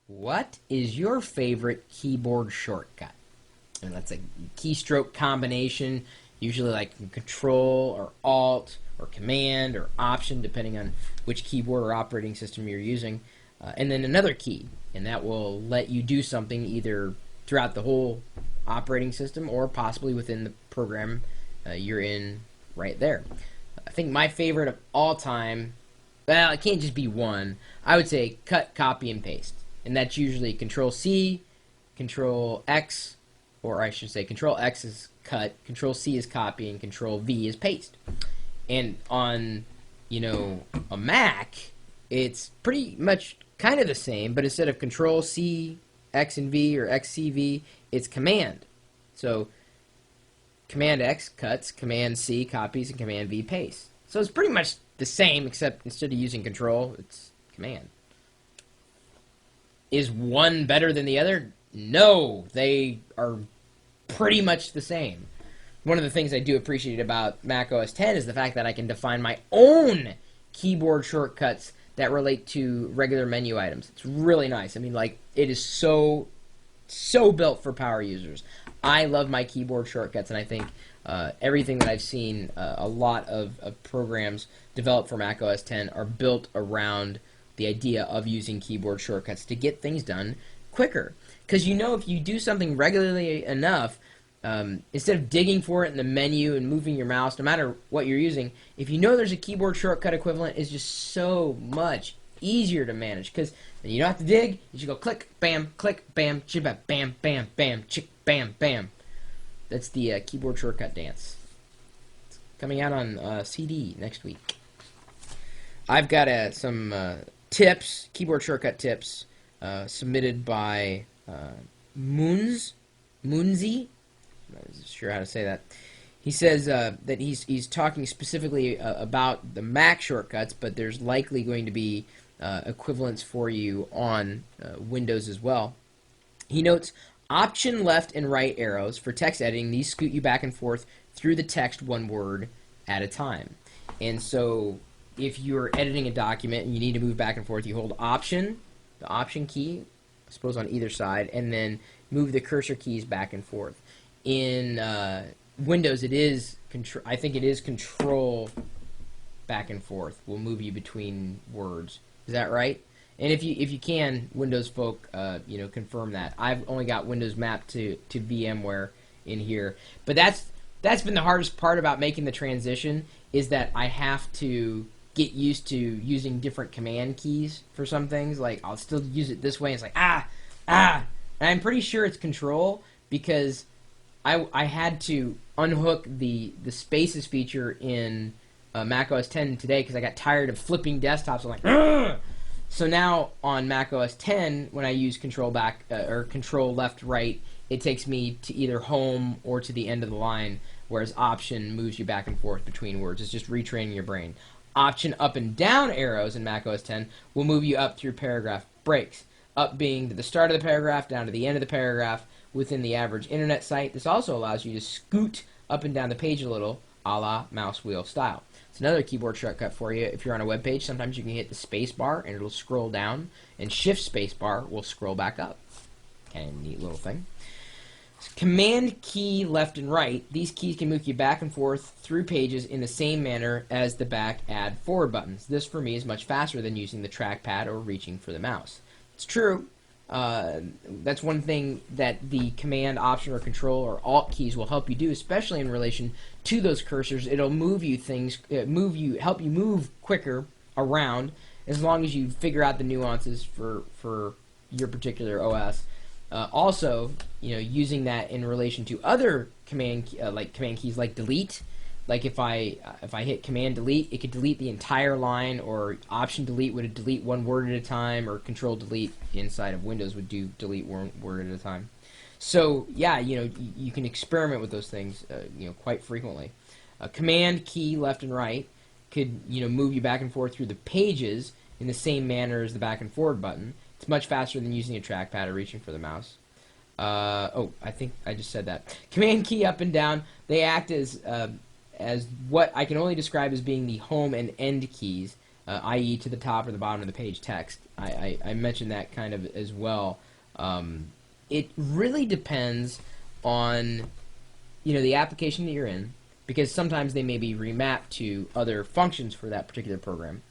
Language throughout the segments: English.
What is your favorite keyboard shortcut? And that's a keystroke combination, usually like Control or Alt or Command or Option, depending on which keyboard or operating system you're using. And then another key, and that will let you do something either throughout the whole operating system or possibly within the program you're in right there. I think my favorite of all time, well, it can't just be one. I would say cut, copy, and paste. And that's usually Control C, Control X, or I should say Control X is cut, Control C is copy, and Control V is paste. And on, a Mac, it's pretty much kind of the same, but instead of Control C, X and V, or XCV, it's Command. So Command X cuts, Command C copies, and Command V pastes. So it's pretty much the same, except instead of using Control, it's Command. Is one better than the other? No, they are pretty much the same. One of the things I do appreciate about Mac OS X is the fact that I can define my own keyboard shortcuts that relate to regular menu items. It's really nice. I mean, like, it is so built for power users. I love my keyboard shortcuts, and I think everything that I've seen, a lot of programs developed for Mac OS X are built around the idea of using keyboard shortcuts to get things done quicker. Because if you do something regularly enough, instead of digging for it in the menu and moving your mouse, no matter what you're using, if you know there's a keyboard shortcut equivalent, it's just so much easier to manage. Because then you don't have to dig, you just go click, bam, chibba, bam, bam, bam, chick, bam, bam. That's the keyboard shortcut dance. It's coming out on CD next week. I've got some tips, keyboard shortcut tips, submitted by Moonzy. I'm not sure how to say that. He says that he's talking specifically about the Mac shortcuts, but there's likely going to be equivalents for you on Windows as well. He notes Option left and right arrows for text editing. These scoot you back and forth through the text one word at a time. And so if you're editing a document and you need to move back and forth, you hold Option, the Option key, I suppose on either side, and then move the cursor keys back and forth. In Windows, I think it is Control back and forth will move you between words. Is that right? And if you can, Windows folk, confirm that. I've only got Windows mapped to VMware in here, but that's been the hardest part about making the transition, is that I have to get used to using different command keys for some things. Like, I'll still use it this way. And it's like and I'm pretty sure it's Control, because I had to unhook the Spaces feature in Mac OS X today because I got tired of flipping desktops. I'm like, ugh! So now on Mac OS X, when I use Control back or Control left right, it takes me to either home or to the end of the line, whereas Option moves you back and forth between words. It's just retraining your brain. Option up and down arrows in Mac OS X will move you up through paragraph breaks. Up being to the start of the paragraph, down to the end of the paragraph within the average internet site. This also allows you to scoot up and down the page a little, a la mouse wheel style. It's another keyboard shortcut for you. If you're on a web page, sometimes you can hit the space bar and it'll scroll down, and shift space bar will scroll back up. Kind of neat little thing. Command key left and right. These keys can move you back and forth through pages in the same manner as the back add forward buttons. This for me is much faster than using the trackpad or reaching for the mouse. It's true. That's one thing that the Command, Option, or Control or Alt keys will help you do, especially in relation to those cursors. It'll move you things, help you move quicker around, as long as you figure out the nuances for your particular OS. Also, using that in relation to other command keys like delete. Like if I hit Command delete, it could delete the entire line, or Option delete would delete one word at a time, or Control delete inside of Windows would do delete one word at a time. So yeah, you can experiment with those things, quite frequently. Command key left and right could move you back and forth through the pages in the same manner as the back and forward button. It's much faster than using a trackpad or reaching for the mouse. I think I just said that. Command key up and down, they act as what I can only describe as being the home and end keys i.e. to the top or the bottom of the page text. I mentioned that kind of as well. It really depends on the application that you're in, because sometimes they may be remapped to other functions for that particular program.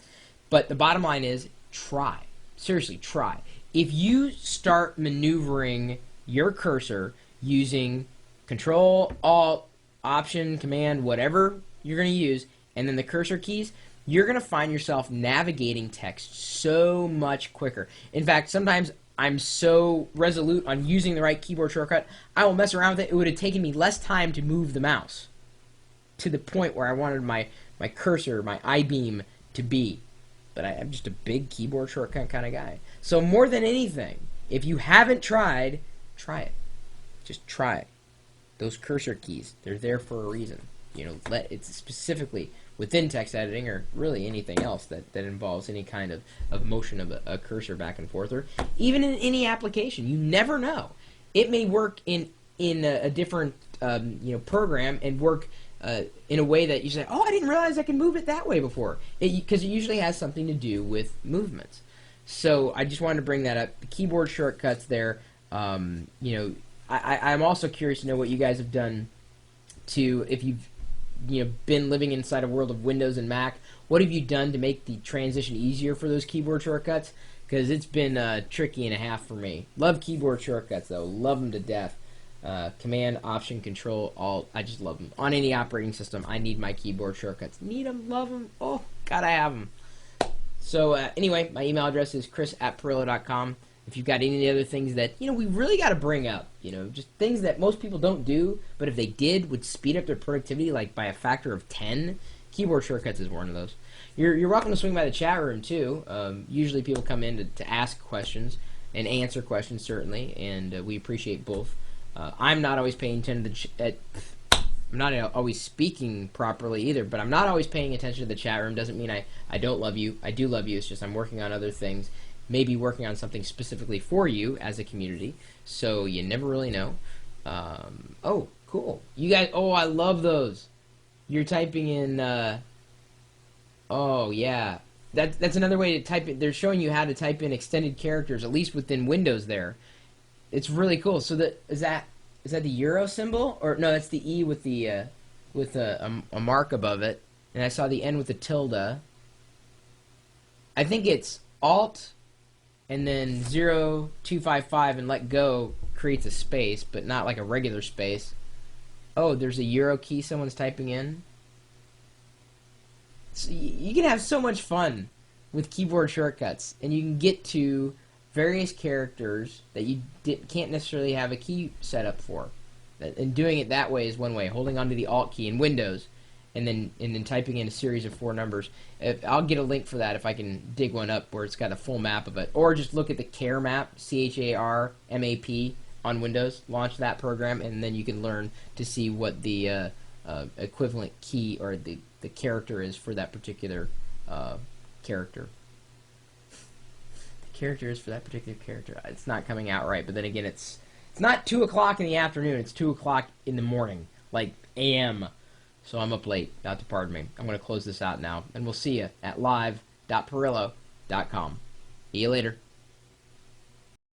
But the bottom line is try. Seriously, try. If you start maneuvering your cursor using Control, Alt, Option, Command, whatever you're going to use, and then the cursor keys, you're going to find yourself navigating text so much quicker. In fact, sometimes I'm so resolute on using the right keyboard shortcut, I will mess around with it. It would have taken me less time to move the mouse to the point where I wanted my cursor, my I-beam to be. But I'm just a big keyboard shortcut kind of guy. So more than anything, if you haven't tried, try it. Just try it. Those cursor keys, they're there for a reason. It's specifically within text editing, or really anything else that involves any kind of motion of a cursor back and forth, or even in any application. You never know. It may work in a different program and work in a way that you say, oh, I didn't realize I could move it that way before, because it usually has something to do with movements. So I just wanted to bring that up. The keyboard shortcuts there. I'm also curious to know what you guys have done to, if you've been living inside a world of Windows and Mac, what have you done to make the transition easier for those keyboard shortcuts? Because it's been tricky and a half for me. Love keyboard shortcuts though, love them to death. Command, Option, Control, Alt, I just love them. On any operating system, I need my keyboard shortcuts. Need them, love them, oh, gotta have them. So anyway, my email address is chris@pirillo.com. If you've got any other things that, we really got to bring up, just things that most people don't do, but if they did, would speed up their productivity like by a factor of 10, keyboard shortcuts is one of those. You're welcome to swing by the chat room too. Usually people come in to ask questions and answer questions, certainly, and we appreciate both. I'm not always paying attention to I'm not always speaking properly either, but I'm not always paying attention to the chat room. Doesn't mean I don't love you. I do love you. It's just I'm working on other things. Maybe working on something specifically for you as a community, so you never really know. Oh, cool. You guys, oh, I love those. You're typing in, oh, yeah. That's another way to type it. They're showing you how to type in extended characters, at least within Windows there. It's really cool. So is that the Euro symbol? Or, no, that's the E with the, with a mark above it. And I saw the N with the tilde. I think it's Alt and then 0255 and let go creates a space, but not like a regular space. Oh, there's a Euro key someone's typing in. So you can have so much fun with keyboard shortcuts, and you can get to various characters that you can't necessarily have a key set up for. And doing it that way is one way, holding onto the Alt key in Windows, and then typing in a series of 4 numbers. I'll get a link for that if I can dig one up where it's got a full map of it. Or just look at the CHAR map, C-H-A-R-M-A-P, on Windows. Launch that program, and then you can learn to see what the equivalent key or the character is for that particular character. The character is for that particular character. It's not coming out right, but then again, it's not 2 o'clock in the afternoon. It's 2 o'clock in the morning, like a.m., so I'm up late. Not to pardon me. I'm going to close this out now, and we'll see you at live.pirillo.com. See you later.